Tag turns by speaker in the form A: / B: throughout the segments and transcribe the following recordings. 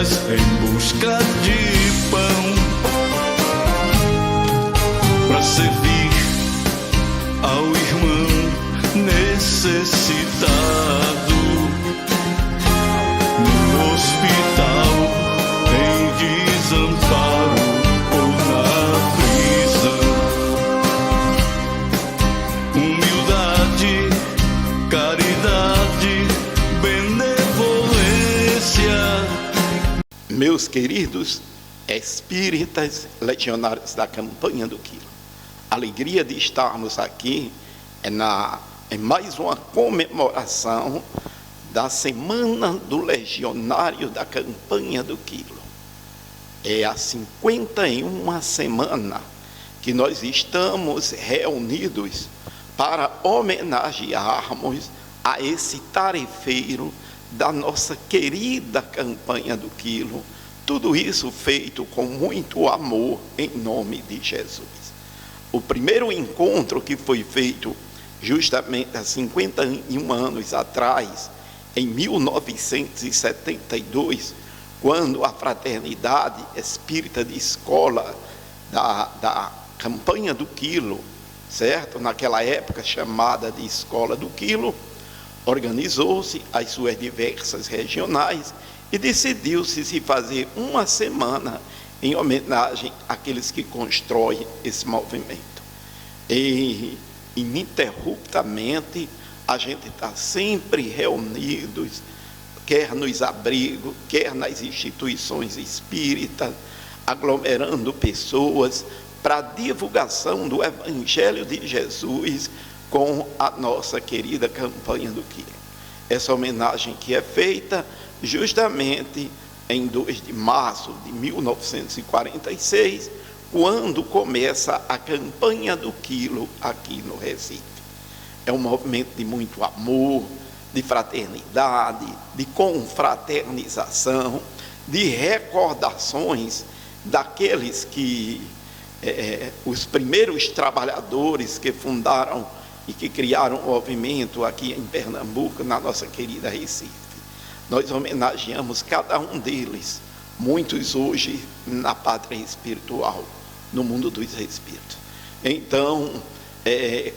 A: dias em busca de pão, para servir ao irmão necessitado, no hospital, em desamparo ou na prisão. Humildade, caridade, benevolência.
B: Meus queridos espíritas legionários da campanha do Quilo, alegria de estarmos aqui em mais uma comemoração da Semana do Legionário da campanha do Quilo. É a 51ª semana que nós estamos reunidos para homenagearmos a esse tarefeiro da nossa querida campanha do Quilo. Tudo isso feito com muito amor em nome de Jesus. O primeiro encontro que foi feito justamente há 51 anos atrás, em 1972, quando a Fraternidade Espírita de Escola da campanha do Quilo, certo? Naquela época chamada de Escola do Quilo, organizou-se as suas diversas regionais e decidiu-se se fazer uma semana em homenagem àqueles que constroem esse movimento. E ininterruptamente a gente está sempre reunidos, quer nos abrigos, quer nas instituições espíritas, aglomerando pessoas para a divulgação do Evangelho de Jesus com a nossa querida campanha do Quilo. Essa homenagem que é feita justamente em 2 de março de 1946, quando começa a campanha do Quilo aqui no Recife. É um movimento de muito amor, de fraternidade, de confraternização, de recordações daqueles que, os primeiros trabalhadores que fundaram e que criaram um movimento aqui em Pernambuco, na nossa querida Recife. Nós homenageamos cada um deles, muitos hoje na pátria espiritual, no mundo dos espíritos. Então,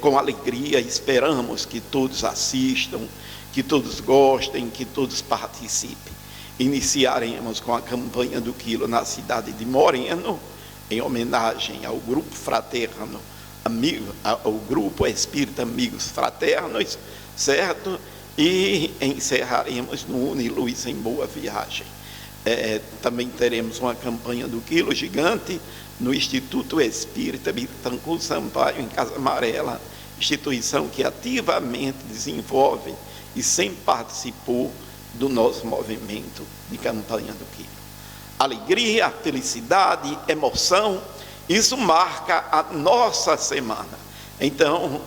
B: com alegria, esperamos que todos assistam, que todos gostem, que todos participem. Iniciaremos com a campanha do Quilo na cidade de Moreno, em homenagem ao grupo fraterno, ao grupo Espírita Amigos Fraternos, certo? E encerraremos no Uniluz em Boa Viagem. Também teremos uma campanha do Quilo gigante no Instituto Espírita Bittencourt Sampaio, em Casa Amarela, instituição que ativamente desenvolve e sempre participou do nosso movimento de campanha do Quilo. Alegria, felicidade, emoção, isso marca a nossa semana. Então,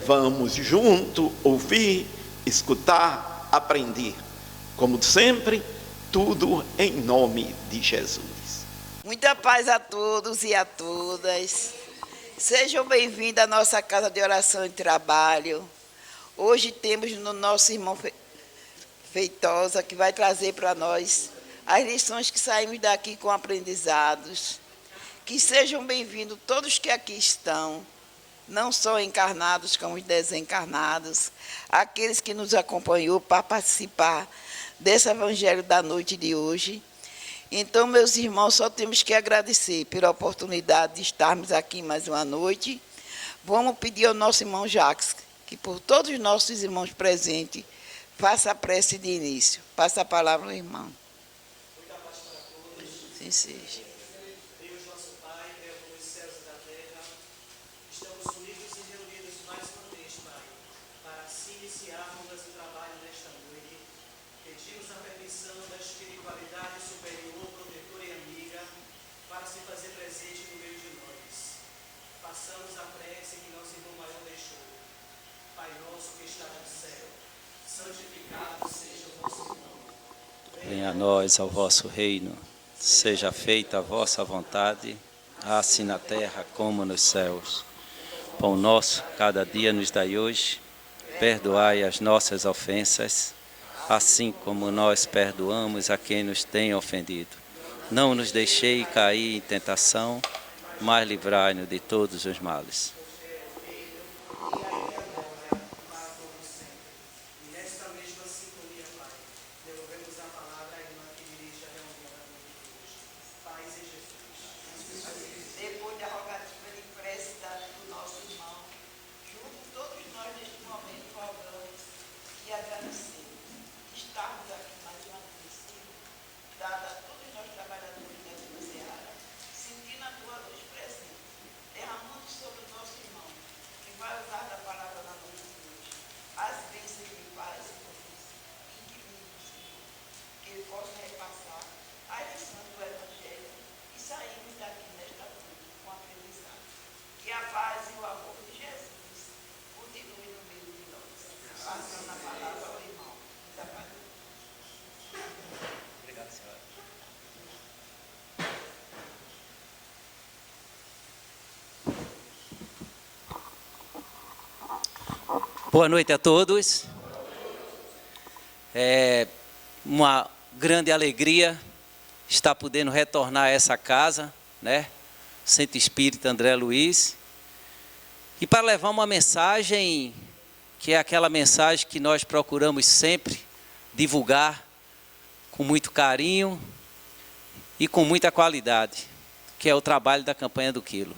B: vamos junto ouvir, escutar, aprender. Como sempre, tudo em nome de Jesus.
C: Muita paz a todos e a todas. Sejam bem-vindos à nossa casa de oração e trabalho. Hoje temos no nosso irmão Feitosa, que vai trazer para nós as lições que saímos daqui com aprendizados. Que sejam bem-vindos todos que aqui estão, não só encarnados como os desencarnados, aqueles que nos acompanhou para participar desse Evangelho da noite de hoje. Então, meus irmãos, só temos que agradecer pela oportunidade de estarmos aqui mais uma noite. Vamos pedir ao nosso irmão Jacques, que por todos os nossos irmãos presentes, faça a prece de início. Passa a palavra ao irmão.
D: Muita paz para todos.
C: Sim, seja.
D: Deus, nosso Pai, Criador dos céus e da terra, estamos unidos e reunidos mais uma vez, Pai, para assim iniciarmos nosso trabalho nesta noite. Pedimos a permissão da espiritualidade superior, protetora e amiga, para se fazer presente no meio de nós. Façamos a prece que nosso irmão maior deixou. Pai nosso que está no céu, santificado seja o vosso nome.
E: Venha a nós ao vosso reino, seja feita a vossa vontade, assim na terra como nos céus. Pão nosso, cada dia nos dai hoje, perdoai as nossas ofensas, assim como nós perdoamos a quem nos tem ofendido. Não nos deixei cair em tentação, mas livrai-nos de todos os males.
D: E nesta mesma sintonia, Pai, devolvemos a palavra à irmã que dirige a reunião da noite de hoje. Paz em Jesus.
C: Depois da rogativa de prece do nosso irmão, junto todos nós neste momento rogamos e agradecemos. Estarmos aqui mais uma vez, Senhor, dada a todos nós trabalhadores da tua seara, sentindo a tua luz presente, derramando sobre o nosso irmão, que vai usar da palavra na noite de hoje, as bênçãos de paz e força, e de vida, Senhor, que ele possa repassar a lição do Evangelho e sairmos daqui nesta noite com aprendizado. Que a paz e o amor de Jesus continuem no meio de nós. Passando a palavra ao irmão. Da paz de Deus.
E: Obrigado, senhora. Boa noite a todos. É uma grande alegria estar podendo retornar a essa casa, né? Centro Espírita André Luiz. E para levar uma mensagem, que é aquela mensagem que nós procuramos sempre divulgar com muito carinho e com muita qualidade, que é o trabalho da campanha do Quilo.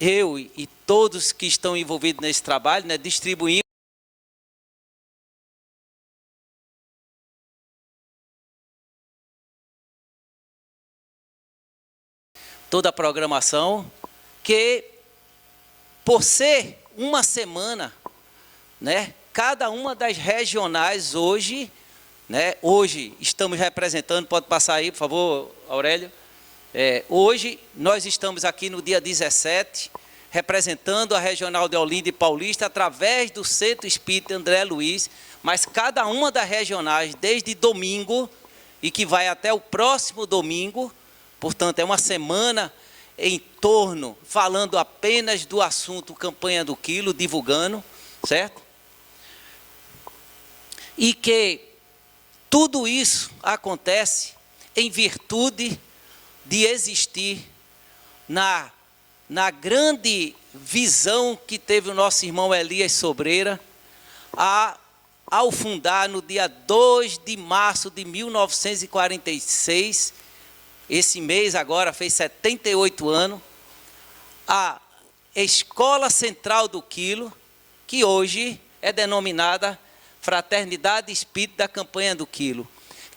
E: Eu e todos que estão envolvidos nesse trabalho, né, distribuímos toda a programação, que por ser uma semana, né, cada uma das regionais hoje, né, hoje estamos representando, pode passar aí, por favor, Aurélio. Hoje nós estamos aqui no dia 17, representando a Regional de Olinda e Paulista através do Centro Espírita André Luiz, mas cada uma das regionais, desde domingo, e que vai até o próximo domingo, portanto é uma semana em torno, falando apenas do assunto campanha do Quilo, divulgando, certo? E que tudo isso acontece em virtude de existir na grande visão que teve o nosso irmão Elias Sobreira, ao fundar no dia 2 de março de 1946, esse mês agora fez 78 anos, a Escola Central do Quilo, que hoje é denominada Fraternidade Espírita da Campanha do Quilo,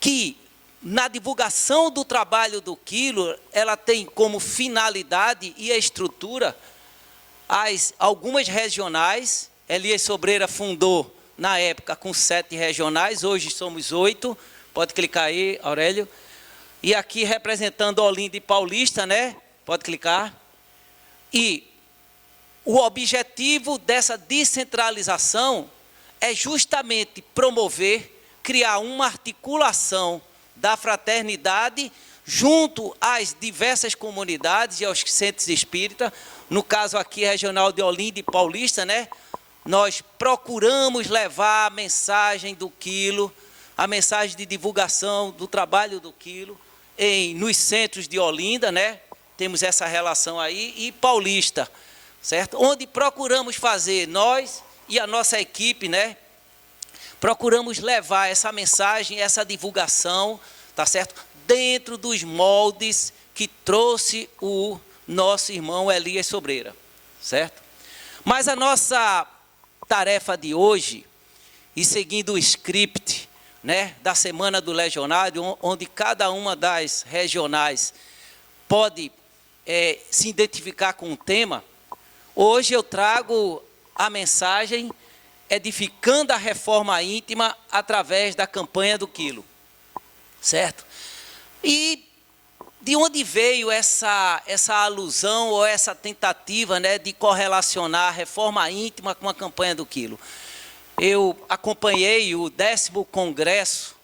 E: que na divulgação do trabalho do Quilo, ela tem como finalidade e a estrutura algumas regionais. Elias Sobreira fundou, na época, com 7 regionais, hoje somos 8, pode clicar aí, Aurélio. E aqui representando Olinda e Paulista, né? Pode clicar. E o objetivo dessa descentralização é justamente promover, criar uma articulação da fraternidade junto às diversas comunidades e aos centros espíritas, no caso aqui regional de Olinda e Paulista, né? Nós procuramos levar a mensagem do Quilo, a mensagem de divulgação do trabalho do Quilo nos centros de Olinda, né? Temos essa relação aí, e Paulista, certo? Onde procuramos fazer, nós e a nossa equipe, né? Procuramos levar essa mensagem, essa divulgação, tá certo? Dentro dos moldes que trouxe o nosso irmão Elias Sobreira, certo? Mas a nossa tarefa de hoje, e seguindo o script né, da Semana do Legionário, onde cada uma das regionais pode se identificar com um tema, hoje eu trago a mensagem edificando a reforma íntima através da campanha do quilo, certo? E de onde veio essa alusão ou essa tentativa, né, de correlacionar a reforma íntima com a campanha do quilo? Eu acompanhei o 10º Congresso,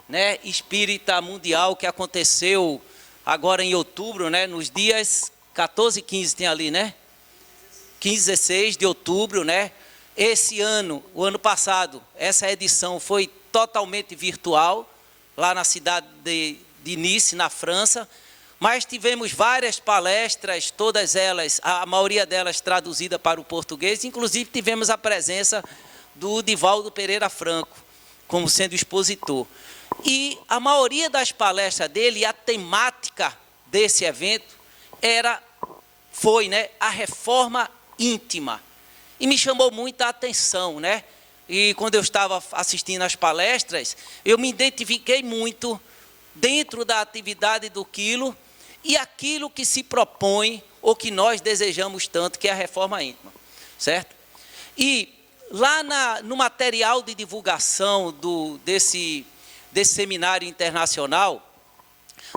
E: né, Espírita Mundial, que aconteceu agora em outubro, né, nos dias 14 e 15, tem ali, né? 15 e 16 de outubro, né? Esse ano, o ano passado, essa edição foi totalmente virtual, lá na cidade de Nice, na França, mas tivemos várias palestras, todas elas, a maioria delas traduzida para o português, inclusive tivemos a presença do Divaldo Pereira Franco, como sendo expositor. E a maioria das palestras dele, a temática desse evento, foi, né, a reforma íntima. E me chamou muita atenção, né? E quando eu estava assistindo às palestras, eu me identifiquei muito dentro da atividade do quilo e aquilo que se propõe, ou que nós desejamos tanto, que é a reforma íntima, certo? E lá no material de divulgação desse seminário internacional,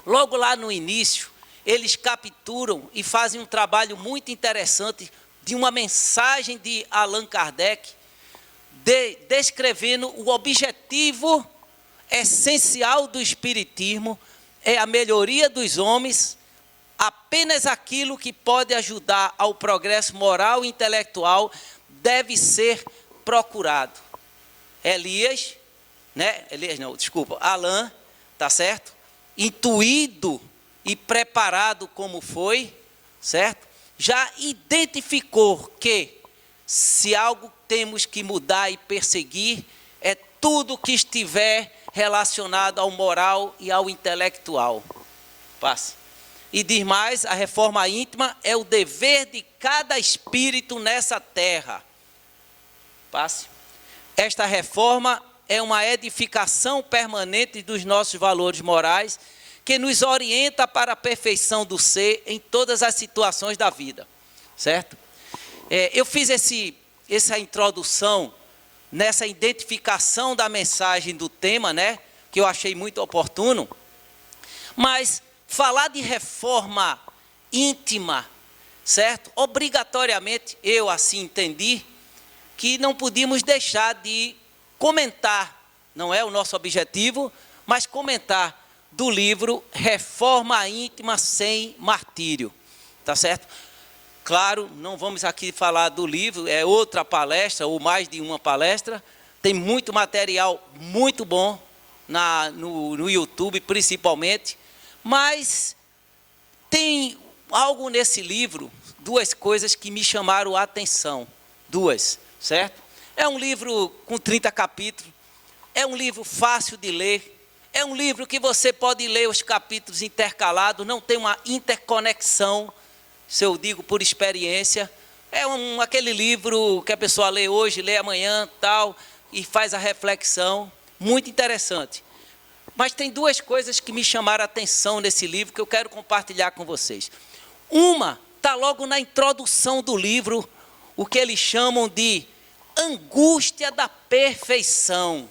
E: logo lá no início, eles capturam e fazem um trabalho muito interessante de uma mensagem de Allan Kardec, descrevendo o objetivo essencial do Espiritismo, é a melhoria dos homens, apenas aquilo que pode ajudar ao progresso moral e intelectual deve ser procurado. Allan, tá certo? Intuído e preparado como foi, certo? Já identificou que se algo temos que mudar e perseguir, é tudo que estiver relacionado ao moral e ao intelectual. Passe. E diz mais, a reforma íntima é o dever de cada espírito nessa terra. Passe. Esta reforma é uma edificação permanente dos nossos valores morais, que nos orienta para a perfeição do ser em todas as situações da vida, certo? Eu fiz essa introdução nessa identificação da mensagem do tema, né, que eu achei muito oportuno, mas falar de reforma íntima, certo? Obrigatoriamente, eu assim entendi, que não podíamos deixar de comentar, não é o nosso objetivo, mas comentar do livro Reforma Íntima Sem Martírio, tá certo? Claro, não vamos aqui falar do livro, é outra palestra, ou mais de uma palestra, tem muito material muito bom no YouTube, principalmente, mas tem algo nesse livro, duas coisas que me chamaram a atenção, certo? É um livro com 30 capítulos, é um livro fácil de ler, é um livro que você pode ler os capítulos intercalados, não tem uma interconexão, se eu digo por experiência. É aquele livro que a pessoa lê hoje, lê amanhã, tal, e faz a reflexão, muito interessante. Mas tem duas coisas que me chamaram a atenção nesse livro, que eu quero compartilhar com vocês. Uma, está logo na introdução do livro, o que eles chamam de angústia da perfeição.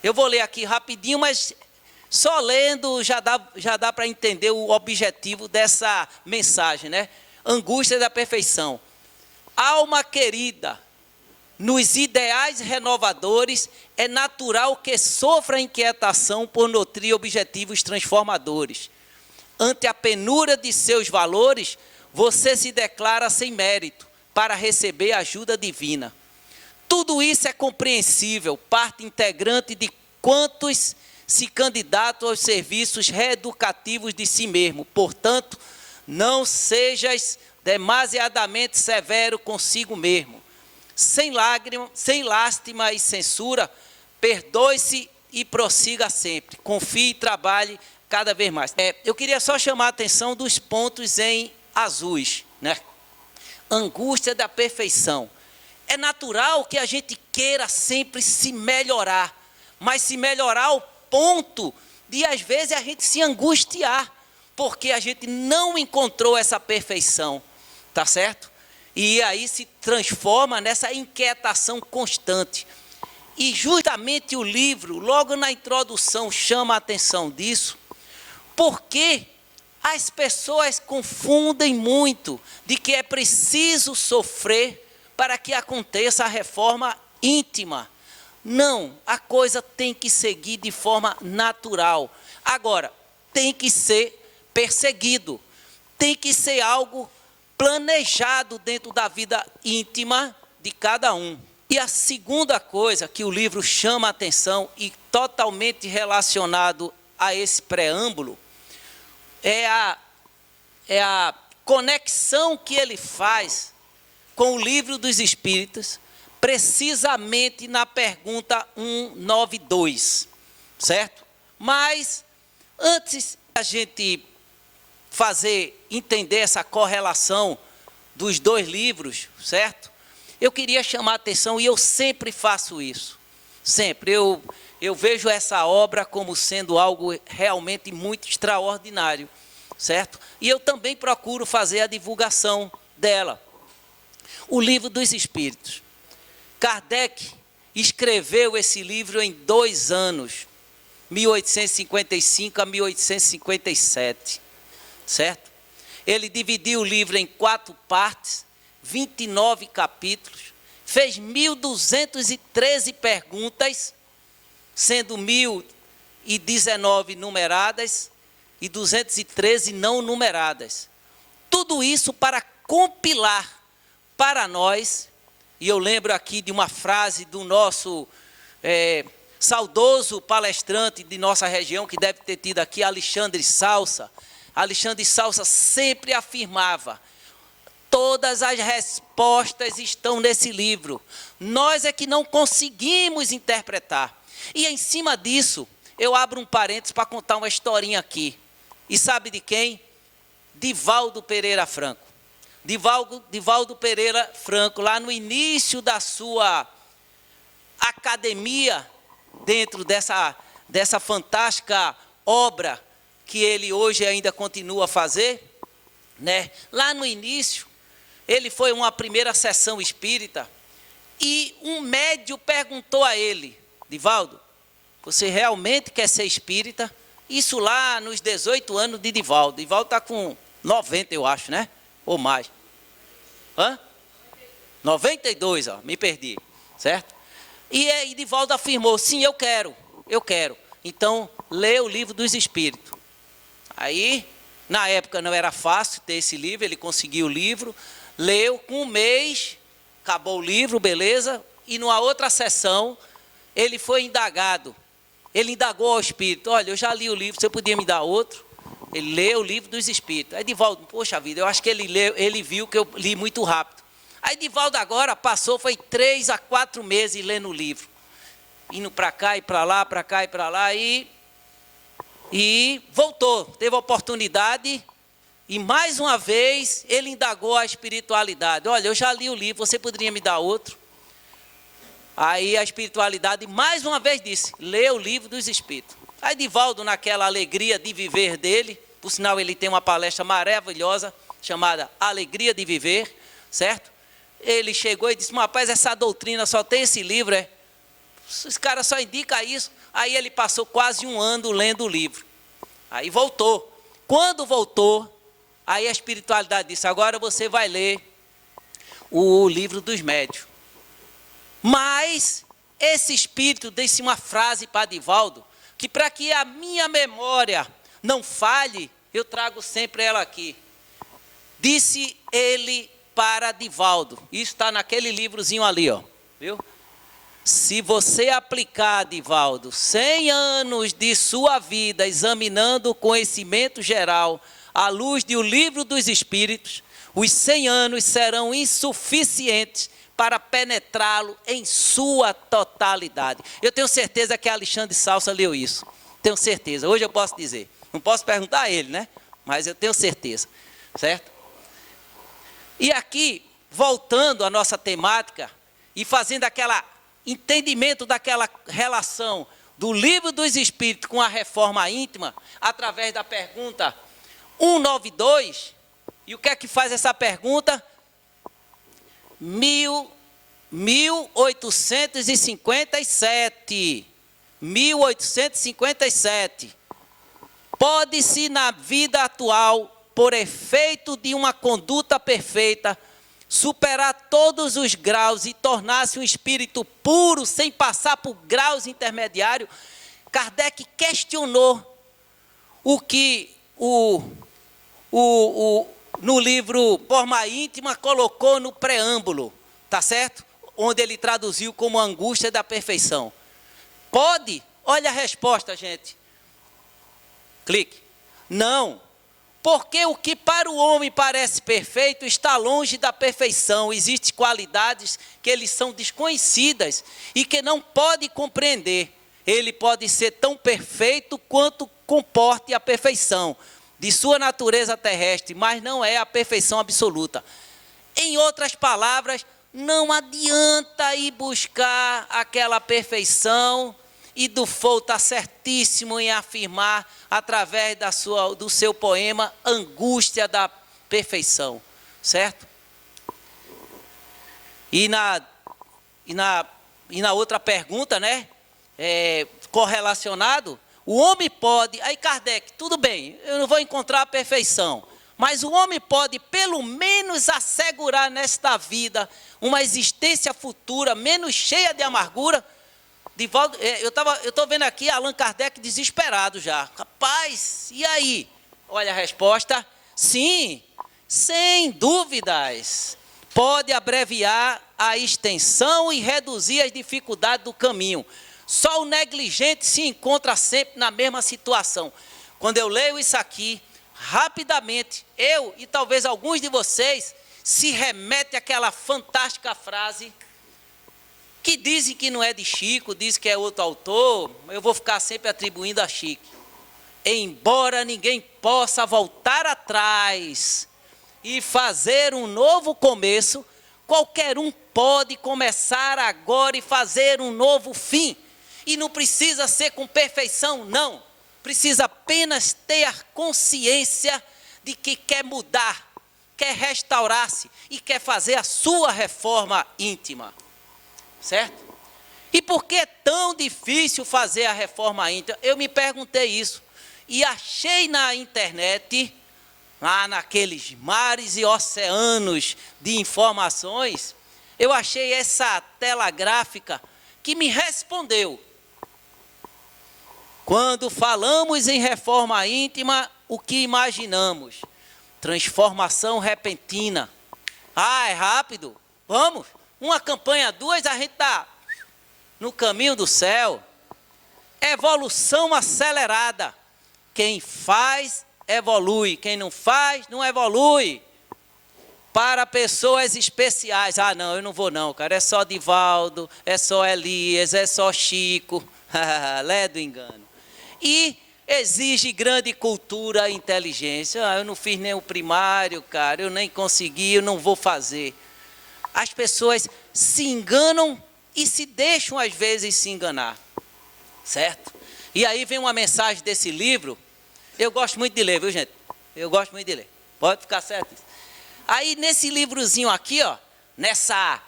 E: Eu vou ler aqui rapidinho, mas só lendo já dá para entender o objetivo dessa mensagem, né? Angústia da perfeição. Alma querida, nos ideais renovadores, é natural que sofra inquietação por nutrir objetivos transformadores. Ante a penúria de seus valores, você se declara sem mérito para receber ajuda divina. Tudo isso é compreensível, parte integrante de quantos se candidatam aos serviços reeducativos de si mesmo. Portanto, não sejas demasiadamente severo consigo mesmo. Sem lástima e censura, perdoe-se e prossiga sempre. Confie e trabalhe cada vez mais. Eu queria só chamar a atenção dos pontos em azuis, né? Angústia da perfeição. É natural que a gente queira sempre se melhorar, mas se melhorar ao ponto de, às vezes, a gente se angustiar, porque a gente não encontrou essa perfeição, tá certo? E aí se transforma nessa inquietação constante. E justamente o livro, logo na introdução, chama a atenção disso, porque as pessoas confundem muito de que é preciso sofrer para que aconteça a reforma íntima. Não, a coisa tem que seguir de forma natural. Agora, tem que ser perseguido, tem que ser algo planejado dentro da vida íntima de cada um. E a segunda coisa que o livro chama a atenção e totalmente relacionado a esse preâmbulo é a conexão que ele faz com o Livro dos Espíritos, precisamente na pergunta 192, certo? Mas antes a gente entender essa correlação dos dois livros, certo? Eu queria chamar a atenção, e eu sempre faço isso, sempre. Eu vejo essa obra como sendo algo realmente muito extraordinário, certo? E eu também procuro fazer a divulgação dela. O Livro dos Espíritos. Kardec escreveu esse livro em 2 anos, 1855 a 1857, certo? Ele dividiu o livro em 4 partes, 29 capítulos, fez 1.213 perguntas, sendo 1.019 numeradas e 213 não numeradas. Tudo isso para compilar para nós, e eu lembro aqui de uma frase do nosso saudoso palestrante de nossa região, que deve ter tido aqui, Alexandre Salsa. Alexandre Salsa sempre afirmava: todas as respostas estão nesse livro. Nós é que não conseguimos interpretar. E em cima disso, eu abro um parênteses para contar uma historinha aqui. E sabe de quem? Divaldo Pereira Franco. Divaldo Pereira Franco, lá no início da sua academia, dentro dessa fantástica obra que ele hoje ainda continua a fazer, né? Lá no início, ele foi uma primeira sessão espírita e um médium perguntou a ele: Divaldo, você realmente quer ser espírita? Isso lá nos 18 anos de Divaldo. Divaldo está com 90, eu acho, né? Ou mais. 92, ó, me perdi, certo? E Divaldo afirmou: sim, eu quero. Então, lê o Livro dos Espíritos. Aí, na época não era fácil ter esse livro, ele conseguiu o livro, leu, com 1 mês, acabou o livro, beleza, e numa outra sessão, ele foi indagado. Ele indagou ao Espírito: olha, eu já li o livro, você podia me dar outro? Ele leu o Livro dos Espíritos. Aí Divaldo: poxa vida, eu acho que ele viu que eu li muito rápido. Aí Divaldo agora foi 3 a 4 meses lendo o livro, indo para cá e para lá, para cá e para lá, e voltou, teve a oportunidade, e mais uma vez ele indagou a espiritualidade: olha, eu já li o livro, você poderia me dar outro? Aí a espiritualidade mais uma vez disse: lê o Livro dos Espíritos. Aí Divaldo, naquela alegria de viver dele, por sinal ele tem uma palestra maravilhosa, chamada Alegria de Viver, certo? Ele chegou e disse: rapaz, essa doutrina só tem esse livro, os caras só indicam isso. Aí ele passou quase 1 ano lendo o livro. Aí voltou. Quando voltou, aí a espiritualidade disse: agora você vai ler o Livro dos Médiuns. Mas esse espírito disse uma frase para Divaldo, que para que a minha memória não falhe, eu trago sempre ela aqui. Disse ele para Divaldo, isso está naquele livrozinho ali, ó, viu? Se você aplicar, Divaldo, 100 anos de sua vida examinando o conhecimento geral à luz do Livro dos Espíritos, os 100 anos serão insuficientes para penetrá-lo em sua totalidade. Eu tenho certeza que Alexandre Salsa leu isso. Tenho certeza. Hoje eu posso dizer. Não posso perguntar a ele, né? Mas eu tenho certeza. Certo? E aqui, voltando à nossa temática e fazendo aquele entendimento daquela relação do Livro dos Espíritos com a Reforma Íntima, através da pergunta 192. E o que é que faz essa pergunta? 1857. 1857. Pode-se na vida atual, por efeito de uma conduta perfeita, superar todos os graus e tornar-se um espírito puro, sem passar por graus intermediários? Kardec questionou o que no livro Forma Íntima colocou no preâmbulo, tá certo? Onde ele traduziu como angústia da perfeição. Pode? Olha a resposta, gente. Clique. Não. Porque o que para o homem parece perfeito está longe da perfeição. Existem qualidades que eles são desconhecidas e que não pode compreender. Ele pode ser tão perfeito quanto comporte a perfeição de sua natureza terrestre, mas não é a perfeição absoluta. Em outras palavras, não adianta ir buscar aquela perfeição, e Dufour está certíssimo em afirmar, através do seu poema, Angústia da Perfeição, certo? E na outra pergunta, né, correlacionado, o homem pode, aí Kardec, tudo bem, eu não vou encontrar a perfeição, mas o homem pode pelo menos assegurar nesta vida uma existência futura menos cheia de amargura. Divaldo, eu estou vendo aqui Allan Kardec desesperado já. Rapaz, e aí? Olha a resposta. Sim, sem dúvidas. Pode abreviar a extensão e reduzir as dificuldades do caminho. Só o negligente se encontra sempre na mesma situação. Quando eu leio isso aqui, rapidamente, eu e talvez alguns de vocês se remete àquela fantástica frase que dizem que não é de Chico, dizem que é outro autor, eu vou ficar sempre atribuindo a Chico. Embora ninguém possa voltar atrás e fazer um novo começo, qualquer um pode começar agora e fazer um novo fim. E não precisa ser com perfeição, não. Precisa apenas ter a consciência de que quer mudar, quer restaurar-se e quer fazer a sua reforma íntima. Certo? E por que é tão difícil fazer a reforma íntima? Eu me perguntei isso e achei na internet, lá naqueles mares e oceanos de informações, eu achei essa tela gráfica que me respondeu. Quando falamos em reforma íntima, o que imaginamos? Transformação repentina. Ah, é rápido? Vamos! Uma campanha, duas, a gente está no caminho do céu. Evolução acelerada. Quem faz, evolui. Quem não faz, não evolui. Para pessoas especiais. Ah, não, eu não vou não, cara. É só Divaldo, é só Elias, é só Chico. Lé do engano. E exige grande cultura e inteligência. Ah, eu não fiz nem o primário, cara. Eu nem consegui, eu não vou fazer. As pessoas se enganam e se deixam, às vezes, se enganar. Certo? E aí vem uma mensagem desse livro. Eu gosto muito de ler, viu, gente? Eu gosto muito de ler. Pode ficar certo. Aí, nesse livrozinho aqui, ó, nessa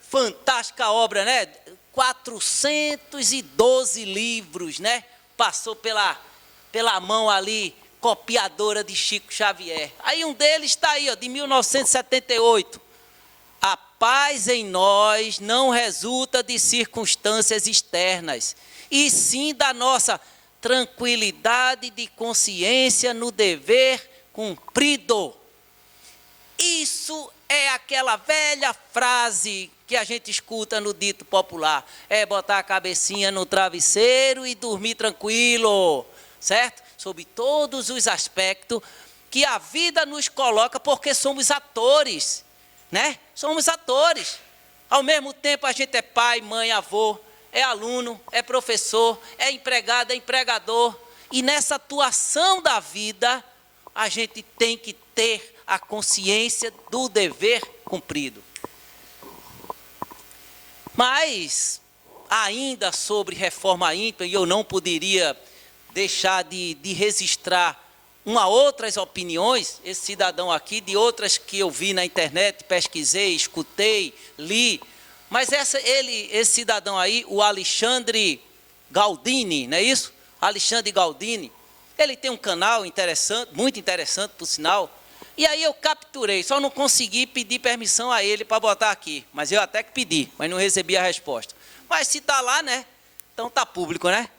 E: fantástica obra, né? 412 livros, né? Passou pela mão ali, copiadora de Chico Xavier. Aí um deles está aí, ó, de 1978. A paz em nós não resulta de circunstâncias externas, e sim da nossa tranquilidade de consciência no dever cumprido. Isso é aquela velha frase que a gente escuta no dito popular. É botar a cabecinha no travesseiro e dormir tranquilo, certo? Sobre todos os aspectos que a vida nos coloca, porque somos atores, né? Somos atores. Ao mesmo tempo a gente é pai, mãe, avô, é aluno, é professor, é empregado, é empregador. E nessa atuação da vida, a gente tem que ter a consciência do dever cumprido. Mas ainda sobre reforma íntima, e eu não poderia deixar de registrar outras opiniões, esse cidadão aqui, de outras que eu vi na internet, pesquisei, escutei, li, mas esse cidadão aí, o Alexandre Galdini, não é isso? Alexandre Galdini, ele tem um canal interessante, muito interessante, por sinal, e aí eu capturei, só não consegui pedir permissão a ele para botar aqui, mas eu até que pedi, mas não recebi a resposta. Mas se está lá, né? Então está público, né?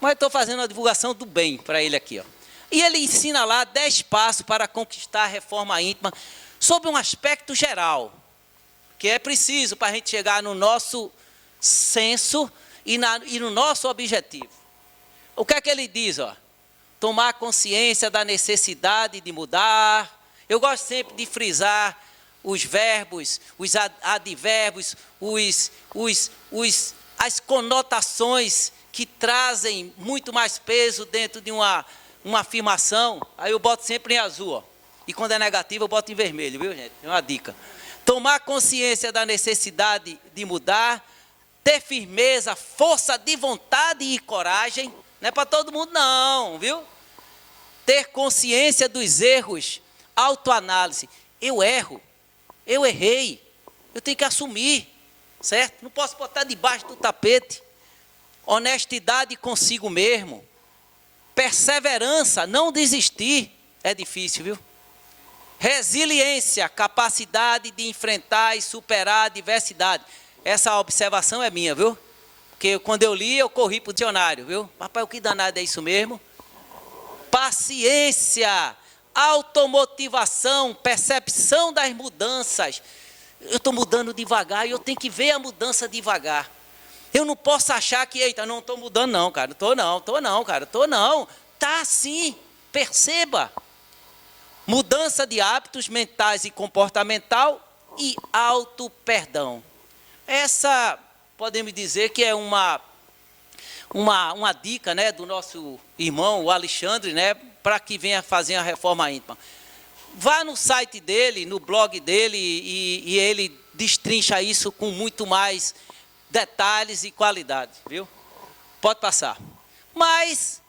E: Mas estou fazendo a divulgação do bem para ele aqui, ó. E ele ensina lá 10 passos para conquistar a reforma íntima, sob um aspecto geral, que é preciso para a gente chegar no nosso senso e no nosso objetivo. O que é que ele diz, ó? Tomar consciência da necessidade de mudar. Eu gosto sempre de frisar os verbos, os advérbios, as conotações que trazem muito mais peso dentro de uma afirmação. Aí eu boto sempre em azul, ó. E quando é negativo eu boto em vermelho, viu, gente? É uma dica. Tomar consciência da necessidade de mudar, ter firmeza, força de vontade e coragem. Não é para todo mundo não, viu? Ter consciência dos erros, autoanálise. Eu erro, eu errei, eu tenho que assumir, certo? Não posso botar debaixo do tapete. Honestidade consigo mesmo. Perseverança, não desistir, é difícil, viu? Resiliência, capacidade de enfrentar e superar a adversidade. Essa observação é minha, viu? Porque quando eu li, eu corri para o dicionário, viu? Papai, o que danado é isso mesmo? Paciência, automotivação, percepção das mudanças. Eu estou mudando devagar e eu tenho que ver a mudança devagar. Eu não posso achar que, eita, não estou mudando não, cara. Estou não. Está sim, perceba. Mudança de hábitos mentais e comportamental e auto-perdão. Essa, podemos dizer que é uma dica, né, do nosso irmão, o Alexandre, né, para que venha fazer a reforma íntima. Vá no site dele, no blog dele, e ele destrincha isso com muito mais detalhes e qualidade, viu? Pode passar. Mas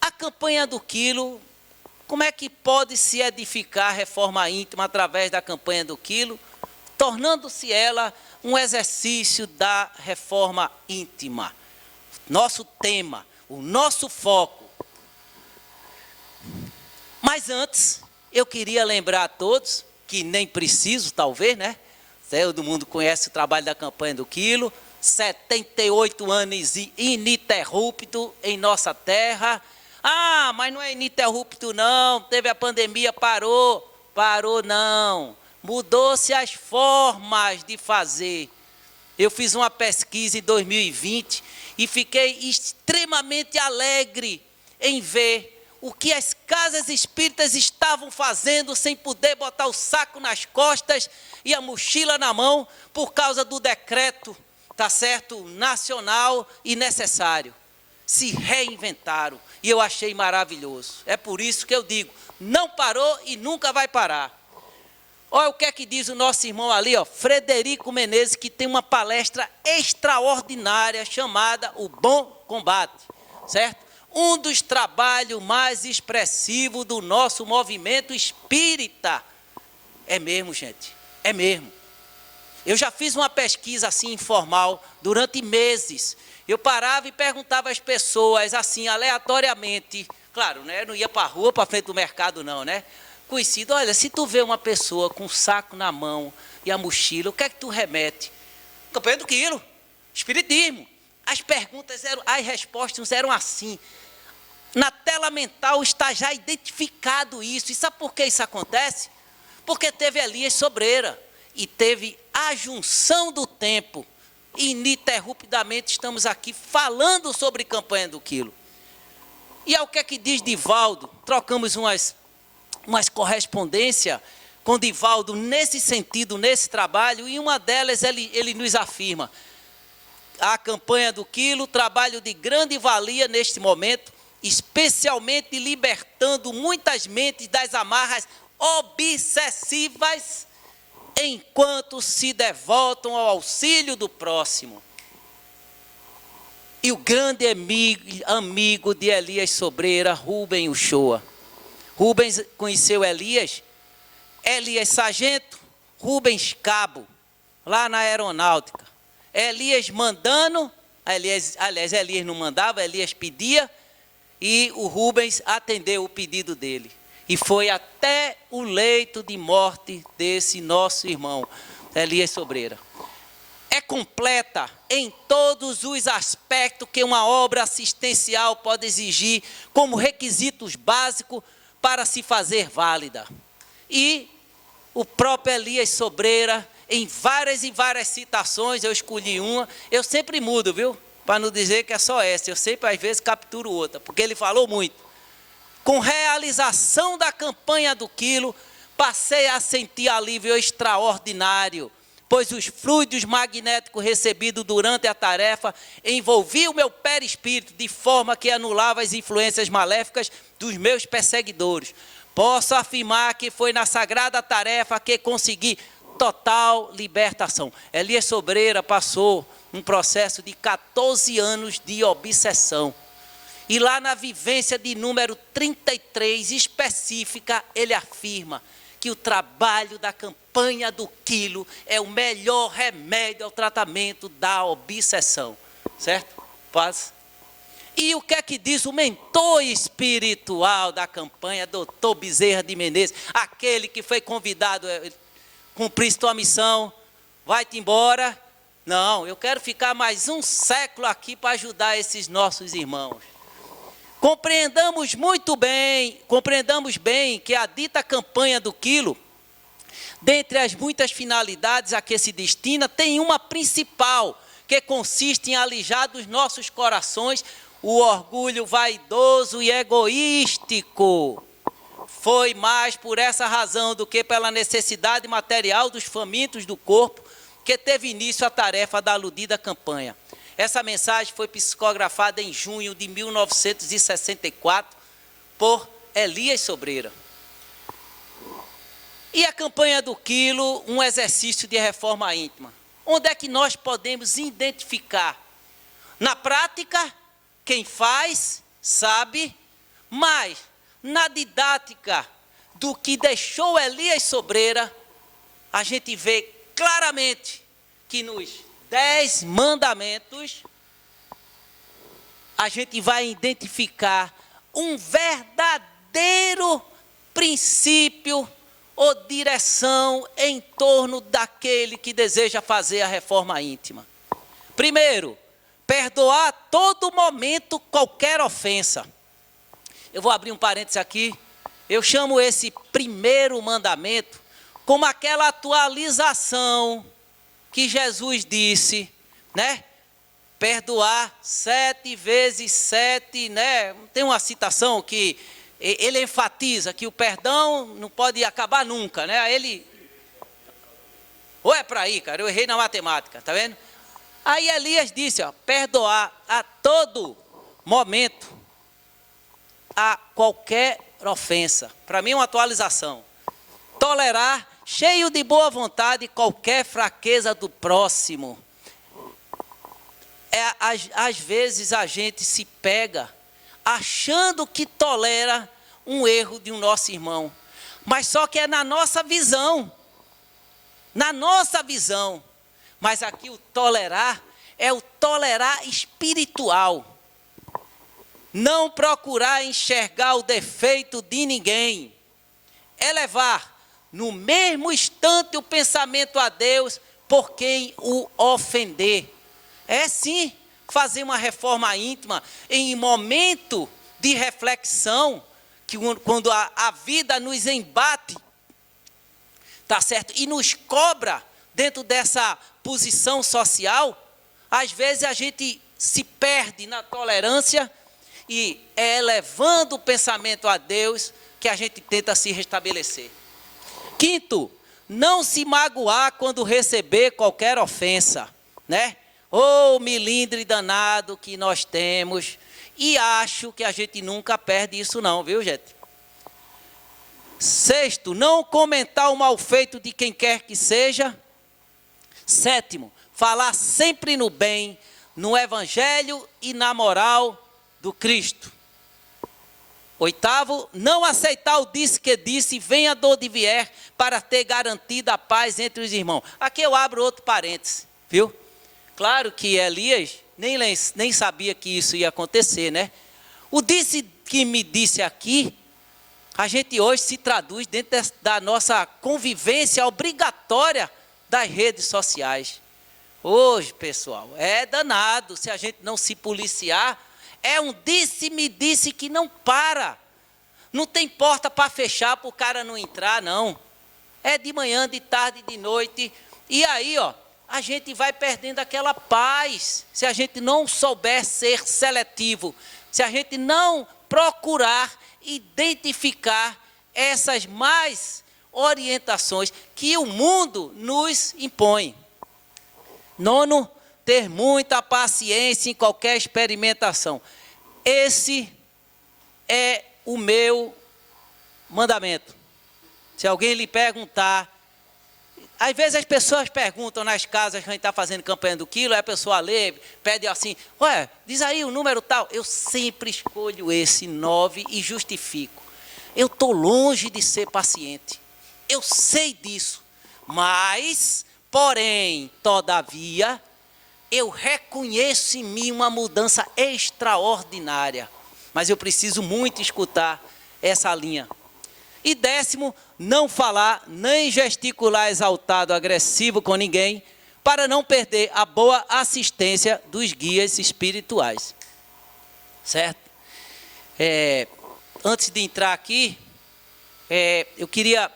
E: a campanha do quilo, como é que pode se edificar a reforma íntima através da campanha do quilo, tornando-se ela um exercício da reforma íntima? Nosso tema, o nosso foco. Mas antes, eu queria lembrar a todos, que nem preciso talvez, né? Todo mundo conhece o trabalho da campanha do quilo, 78 anos ininterrupto em nossa terra. Ah, mas não é ininterrupto não, teve a pandemia, parou não. Mudou-se as formas de fazer. Eu fiz uma pesquisa em 2020 e fiquei extremamente alegre em ver o que as casas espíritas estavam fazendo sem poder botar o saco nas costas e a mochila na mão por causa do decreto, tá certo, nacional e necessário. Se reinventaram e eu achei maravilhoso. É por isso que eu digo, não parou e nunca vai parar. Olha o que é que diz o nosso irmão ali, ó, Frederico Menezes, que tem uma palestra extraordinária chamada O Bom Combate, certo? Um dos trabalhos mais expressivos do nosso movimento espírita. É mesmo, gente, é mesmo. Eu já fiz uma pesquisa assim informal durante meses. Eu parava e perguntava às pessoas assim, aleatoriamente. Claro, né? Não ia para a rua, para frente do mercado não, né? Conhecido, olha, se tu vê uma pessoa com o saco na mão e a mochila, o que é que tu remete? Campanha do quilo, espiritismo. As perguntas eram, as respostas eram assim. Na tela mental está já identificado isso. E sabe por que isso acontece? Porque teve Elias Sobreira e teve a junção do tempo. Ininterruptamente estamos aqui falando sobre campanha do quilo. E ao que é que diz Divaldo? Trocamos umas correspondências com Divaldo nesse sentido, nesse trabalho, e uma delas ele nos afirma: a campanha do quilo, trabalho de grande valia neste momento, especialmente libertando muitas mentes das amarras obsessivas, enquanto se devotam ao auxílio do próximo. e o grande amigo de Elias Sobreira, Rubem Uchoa. Rubens conheceu Elias sargento, Rubens cabo, lá na aeronáutica. Elias mandando, Elias não mandava, Elias pedia, e o Rubens atendeu o pedido dele. E foi até o leito de morte desse nosso irmão, Elias Sobreira. É completa em todos os aspectos que uma obra assistencial pode exigir como requisitos básicos para se fazer válida. E o próprio Elias Sobreira, em várias e várias citações, eu escolhi uma, eu sempre mudo, viu? Para não dizer que é só essa, eu sempre às vezes capturo outra, porque ele falou muito. Com realização da campanha do quilo, passei a sentir alívio extraordinário, pois os fluidos magnéticos recebidos durante a tarefa envolviam o meu perispírito de forma que anulava as influências maléficas dos meus perseguidores. Posso afirmar que foi na sagrada tarefa que consegui total libertação. Elias Sobreira passou um processo de 14 anos de obsessão. E lá na vivência de número 33 específica, ele afirma que o trabalho da campanha do quilo é o melhor remédio ao tratamento da obsessão. Certo? Paz. E o que é que diz o mentor espiritual da campanha, Dr. Bezerra de Menezes, aquele que foi convidado a cumprir sua missão, vai-te embora? Não, eu quero ficar mais um século aqui para ajudar esses nossos irmãos. Compreendamos bem que a dita campanha do quilo, dentre as muitas finalidades a que se destina, tem uma principal, que consiste em alijar dos nossos corações o orgulho vaidoso e egoístico. Foi mais por essa razão do que pela necessidade material dos famintos do corpo que teve início a tarefa da aludida campanha. Essa mensagem foi psicografada em junho de 1964 por Elias Sobreira. E a campanha do quilo, um exercício de reforma íntima. Onde é que nós podemos identificar? Na prática, quem faz, sabe, mas na didática do que deixou Elias Sobreira, a gente vê claramente que nos 10 mandamentos, a gente vai identificar um verdadeiro princípio ou direção em torno daquele que deseja fazer a reforma íntima. Primeiro, perdoar a todo momento qualquer ofensa. Eu vou abrir um parênteses aqui. Eu chamo esse primeiro mandamento como aquela atualização que Jesus disse, né? Perdoar 7 vezes 7, né? Tem uma citação que ele enfatiza que o perdão não pode acabar nunca, né? Ele... Ou é para aí, cara, eu errei na matemática, tá vendo? Aí Elias disse, ó, perdoar a todo momento, a qualquer ofensa. Para mim é uma atualização. Tolerar, cheio de boa vontade, qualquer fraqueza do próximo. Às vezes a gente se pega achando que tolera um erro de um nosso irmão. Mas só que é na nossa visão. Na nossa visão. Mas aqui o tolerar é o tolerar espiritual. Não procurar enxergar o defeito de ninguém. Elevar no mesmo instante o pensamento a Deus por quem o ofender. É sim fazer uma reforma íntima em momento de reflexão, que quando a vida nos embate, tá certo? E nos cobra dentro dessa posição social, às vezes a gente se perde na tolerância e é elevando o pensamento a Deus que a gente tenta se restabelecer. Quinto, não se magoar quando receber qualquer ofensa, né? Ô milindre danado que nós temos, e acho que a gente nunca perde isso não, viu, gente? Sexto, não comentar o mal feito de quem quer que seja. Sétimo, falar sempre no bem, no Evangelho e na moral do Cristo. 8º, não aceitar o disse que disse, venha de onde vier, para ter garantida a paz entre os irmãos. Aqui eu abro outro parêntese, viu? Claro que Elias nem sabia que isso ia acontecer, né? O disse que me disse aqui, a gente hoje se traduz dentro da nossa convivência obrigatória das redes sociais. Hoje, pessoal, é danado se a gente não se policiar. É um disse-me disse que não para. Não tem porta para fechar para o cara não entrar, não. É de manhã, de tarde, de noite. E aí, ó, a gente vai perdendo aquela paz. Se a gente não souber ser seletivo, se a gente não procurar identificar essas mais orientações que o mundo nos impõe. 9, ter muita paciência em qualquer experimentação. Esse é o meu mandamento. Se alguém lhe perguntar, às vezes as pessoas perguntam nas casas que a gente está fazendo campanha do quilo, aí a pessoa lê, pede assim, ué, diz aí o número tal. Eu sempre escolho esse 9 e justifico. Eu estou longe de ser paciente. Eu sei disso. Mas, porém, todavia, eu reconheço em mim uma mudança extraordinária. Mas eu preciso muito escutar essa linha. E 10º, não falar, nem gesticular exaltado, agressivo com ninguém, para não perder a boa assistência dos guias espirituais. Certo? Antes de entrar aqui, eu queria...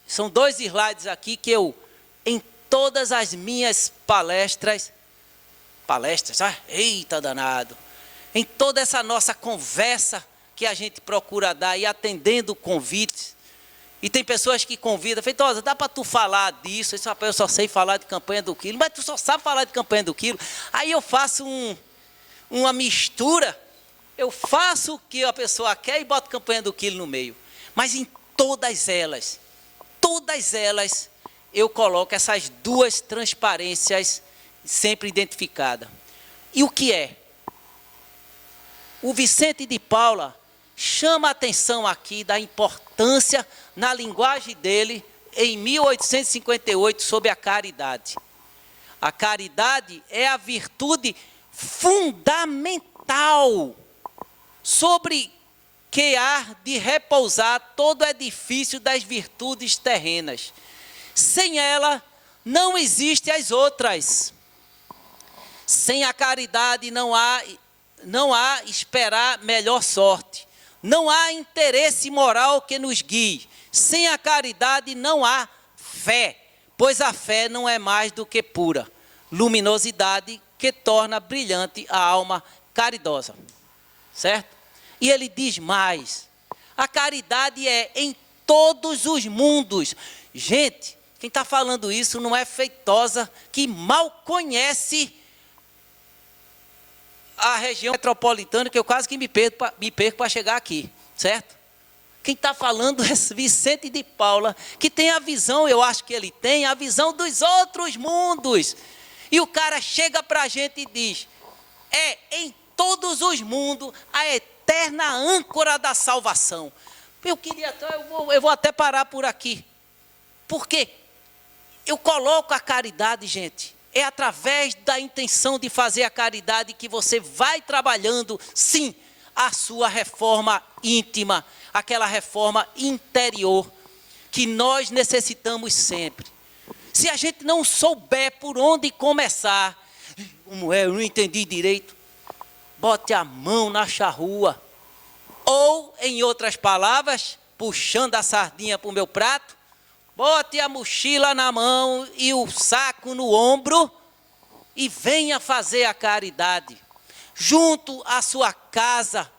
E: São dois slides aqui que eu, em todas as minhas palestras, eita danado, em toda essa nossa conversa que a gente procura dar e atendendo convites, e tem pessoas que convidam, Feitosa, dá para tu falar disso? Eu só sei falar de campanha do quilo, mas tu só sabe falar de campanha do quilo. Aí eu faço uma mistura, eu faço o que a pessoa quer e boto campanha do quilo no meio. Mas em todas elas, eu coloco essas duas transparências sempre identificadas. E o que é? O Vicente de Paula chama a atenção aqui da importância na linguagem dele, em 1858, sobre a caridade. A caridade é a virtude fundamental sobre que há de repousar todo o edifício das virtudes terrenas. Sem ela, não existem as outras. Sem a caridade não há esperar melhor sorte. Não há interesse moral que nos guie. Sem a caridade não há fé, pois a fé não é mais do que pura luminosidade que torna brilhante a alma caridosa. Certo? E ele diz mais, a caridade é em todos os mundos. Gente, quem está falando isso não é Feitosa, que mal conhece a região metropolitana, que eu quase que me perco para chegar aqui, certo? Quem está falando é Vicente de Paula, que tem a visão, eu acho que ele tem, a visão dos outros mundos. E o cara chega para a gente e diz, em todos os mundos, a eterna âncora da salvação. Eu vou até parar por aqui. Por quê? Eu coloco a caridade, gente. É através da intenção de fazer a caridade que você vai trabalhando, sim, a sua reforma íntima, aquela reforma interior que nós necessitamos sempre. Se a gente não souber por onde começar, como eu não entendi direito, bote a mão na charrua. Ou, em outras palavras, puxando a sardinha para o meu prato, bote a mochila na mão e o saco no ombro e venha fazer a caridade. Junto à sua casa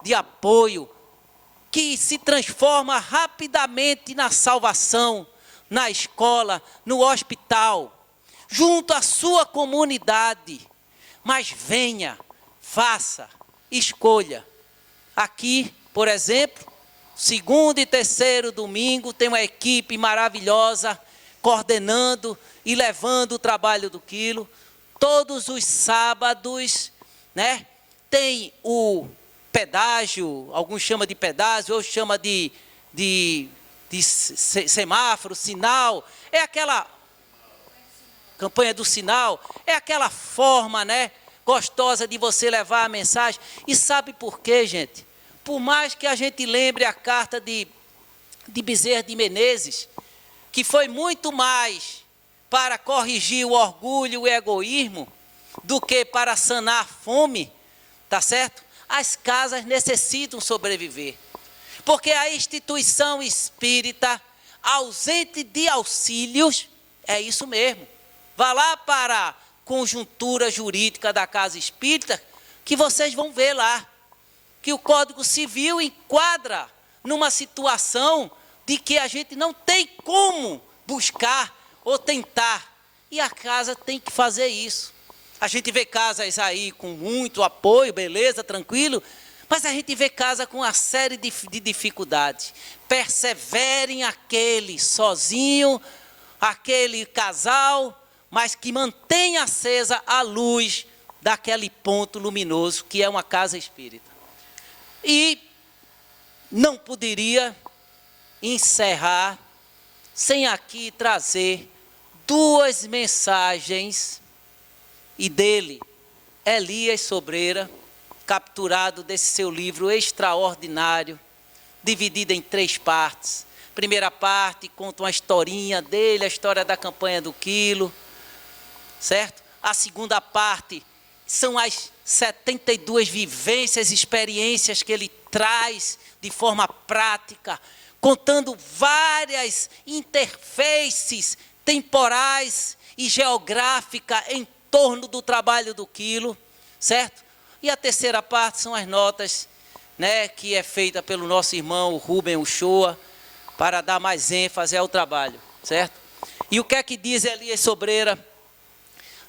E: de apoio, que se transforma rapidamente na salvação, na escola, no hospital, junto à sua comunidade. Mas venha, faça, escolha. Aqui, por exemplo, segundo e terceiro domingo, tem uma equipe maravilhosa, coordenando e levando o trabalho do quilo. Todos os sábados, né? Tem o pedágio, alguns chamam de pedágio, outros chamam de semáforo, sinal. É aquela campanha do sinal, é aquela forma, né, gostosa de você levar a mensagem. E sabe por quê, gente? Por mais que a gente lembre a carta de Bezerra de Menezes, que foi muito mais para corrigir o orgulho e o egoísmo do que para sanar a fome, tá certo? As casas necessitam sobreviver, porque a instituição espírita, ausente de auxílios, é isso mesmo. Vá lá para a conjuntura jurídica da casa espírita, que vocês vão ver lá, que o Código Civil enquadra numa situação de que a gente não tem como buscar ou tentar, e a casa tem que fazer isso. A gente vê casas aí com muito apoio, beleza, tranquilo, mas a gente vê casa com uma série de dificuldades. Perseverem aquele sozinho, aquele casal, mas que mantém acesa a luz daquele ponto luminoso que é uma casa espírita. E não poderia encerrar sem aqui trazer duas mensagens, e dele, Elias Sobreira, capturado desse seu livro extraordinário, dividido em 3 partes. Primeira parte conta uma historinha dele, a história da campanha do quilo, certo? A segunda parte são as 72 vivências, experiências que ele traz de forma prática, contando várias interfaces temporais e geográficas em torno do trabalho do quilo, certo? E a terceira parte são as notas, né, que é feita pelo nosso irmão Rubem Uchoa, para dar mais ênfase ao trabalho, certo? E o que é que diz Elias Sobreira?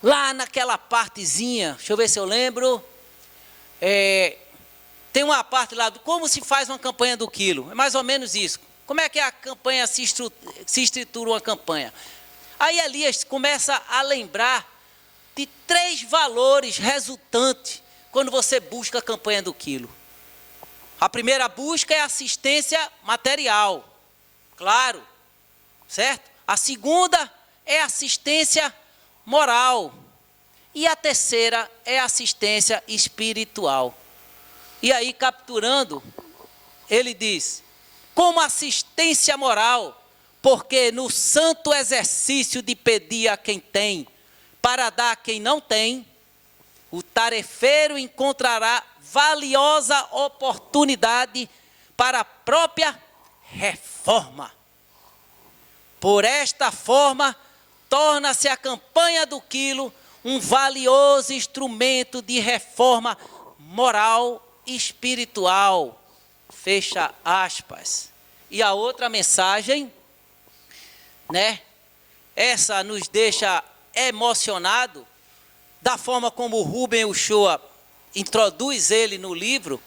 E: Lá naquela partezinha, deixa eu ver se eu lembro, tem uma parte lá do como se faz uma campanha do quilo, é mais ou menos isso. Como é que a campanha se estrutura uma campanha? Aí Elias começa a lembrar de 3 valores resultantes quando você busca a campanha do quilo. A primeira busca é assistência material, claro, certo? A segunda é assistência moral. E a terceira é assistência espiritual. E aí, capturando, ele diz, como assistência moral, porque no santo exercício de pedir a quem tem, para dar a quem não tem, o tarefeiro encontrará valiosa oportunidade para a própria reforma. Por esta forma, torna-se a campanha do quilo um valioso instrumento de reforma moral e espiritual. Fecha aspas. E a outra mensagem, né? Essa nos deixa emocionado da forma como o Rubem Uchoa introduz ele no livro,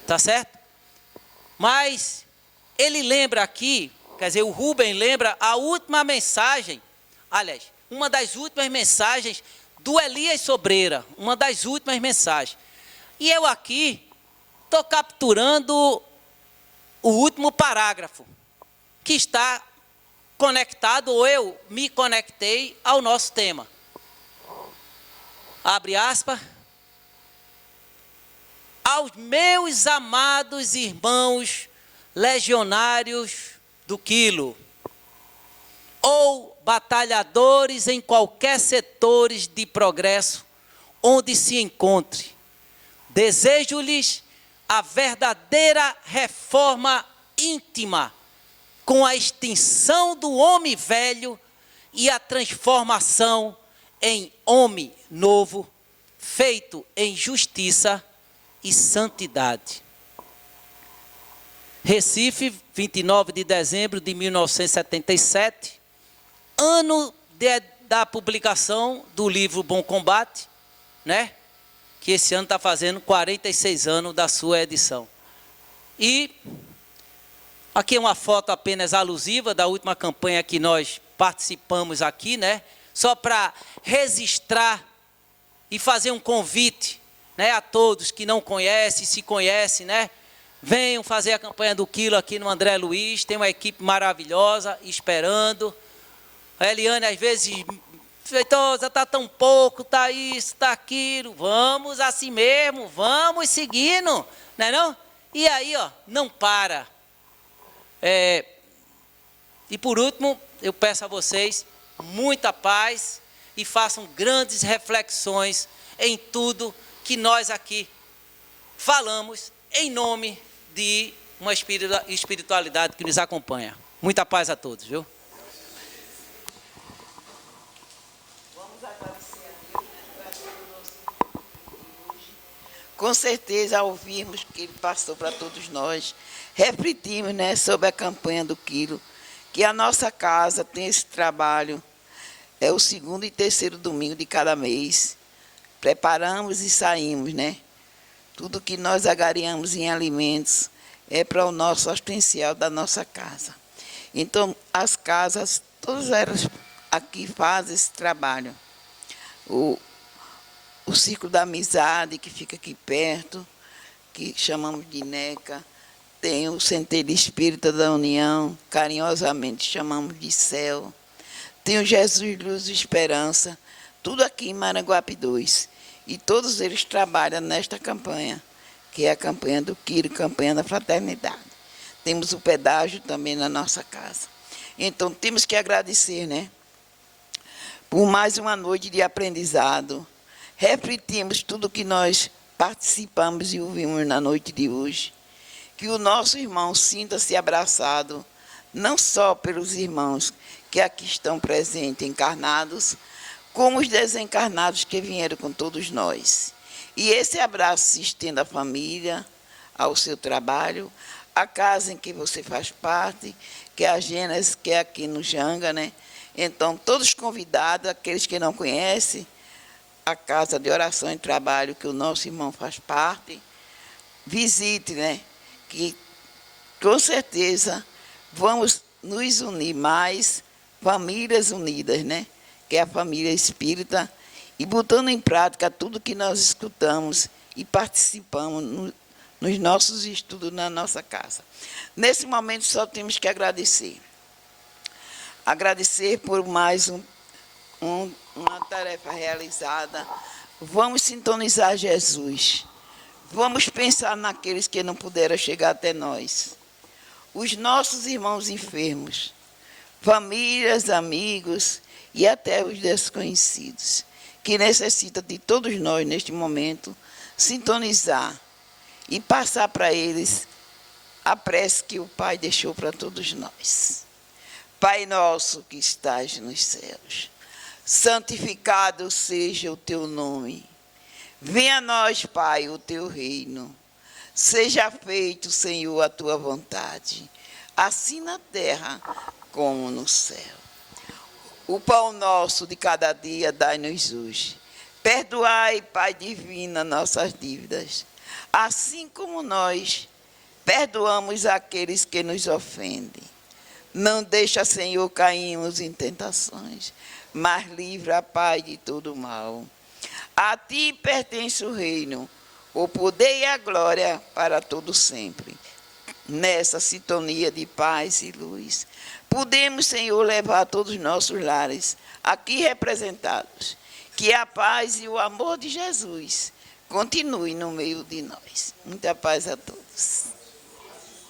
E: tá certo? Mas ele lembra aqui, quer dizer, o Rubem lembra a última mensagem, aliás, uma das últimas mensagens do Elias Sobreira, uma das últimas mensagens. E eu aqui estou capturando o último parágrafo, que está conectado, ou eu me conectei ao nosso tema. Abre aspas. Aos meus amados irmãos legionários do quilo, ou batalhadores em qualquer setores de progresso onde se encontre, desejo-lhes a verdadeira reforma íntima, com a extinção do homem velho e a transformação em homem novo, feito em justiça e santidade. Recife, 29 de dezembro de 1977, ano da publicação do livro Bom Combate, né? Que esse ano está fazendo 46 anos da sua edição. E aqui é uma foto apenas alusiva da última campanha que nós participamos aqui, né? Só para registrar e fazer um convite, né, a todos que não conhecem, se conhecem, né? Venham fazer a campanha do quilo aqui no André Luiz, tem uma equipe maravilhosa esperando. A Eliane, às vezes, Feitosa, está tão pouco, está isso, está aquilo. Vamos assim mesmo, vamos seguindo, não é não? E aí, ó, não para. E por último, eu peço a vocês muita paz e façam grandes reflexões em tudo que nós aqui falamos em nome de uma espiritualidade que nos acompanha. Muita paz a todos, viu?
C: Vamos agradecer a Deus, né, hoje. Com certeza, ao ouvirmos que Ele passou para todos nós, refletimos, né, sobre a campanha do quilo, que a nossa casa tem esse trabalho, é o 2º e 3º domingo de cada mês. Preparamos e saímos, né? Tudo que nós agariamos em alimentos é para o nosso assistencial da nossa casa. Então, as casas, todas elas aqui fazem esse trabalho. O Círculo da Amizade, que fica aqui perto, que chamamos de NECA. Tem o Centeiro Espírita da União, carinhosamente chamamos de CEL. Tem o Jesus Luz e Esperança, tudo aqui em Maranguape 2. E todos eles trabalham nesta campanha, que é a campanha do quilo, campanha da fraternidade. Temos o pedágio também na nossa casa. Então, temos que agradecer, né? Por mais uma noite de aprendizado. Refletimos tudo que nós participamos e ouvimos na noite de hoje. Que o nosso irmão sinta-se abraçado, não só pelos irmãos que aqui estão presentes, encarnados, como os desencarnados que vieram com todos nós. E esse abraço se estende à família, ao seu trabalho, à casa em que você faz parte, que é a Gênesis, que é aqui no Janga, né? Então, todos convidados, aqueles que não conhecem, a Casa de Oração e Trabalho, que o nosso irmão faz parte, visite, né? Que, com certeza, vamos nos unir mais, famílias unidas, né? Que é a família espírita, e botando em prática tudo que nós escutamos e participamos nos nossos estudos na nossa casa. Nesse momento, só temos que agradecer. Agradecer por mais uma tarefa realizada. Vamos sintonizar Jesus. Vamos pensar naqueles que não puderam chegar até nós. Os nossos irmãos enfermos, famílias, amigos e até os desconhecidos, que necessitam de todos nós, neste momento, sintonizar e passar para eles a prece que o Pai deixou para todos nós. Pai nosso que estás nos céus, santificado seja o teu nome. Venha a nós, Pai, o teu reino. Seja feito, Senhor, a tua vontade, assim na terra como no céu. O pão nosso de cada dia dai-nos hoje. Perdoai, Pai divino, nossas dívidas, assim como nós perdoamos aqueles que nos ofendem. Não deixa, Senhor, cairmos em tentações, mas livra, Pai, de todo mal. A ti pertence o reino, o poder e a glória para todo sempre. Nessa sintonia de paz e luz, podemos, Senhor, levar todos os nossos lares aqui representados. Que a paz e o amor de Jesus continue no meio de nós. Muita paz a todos.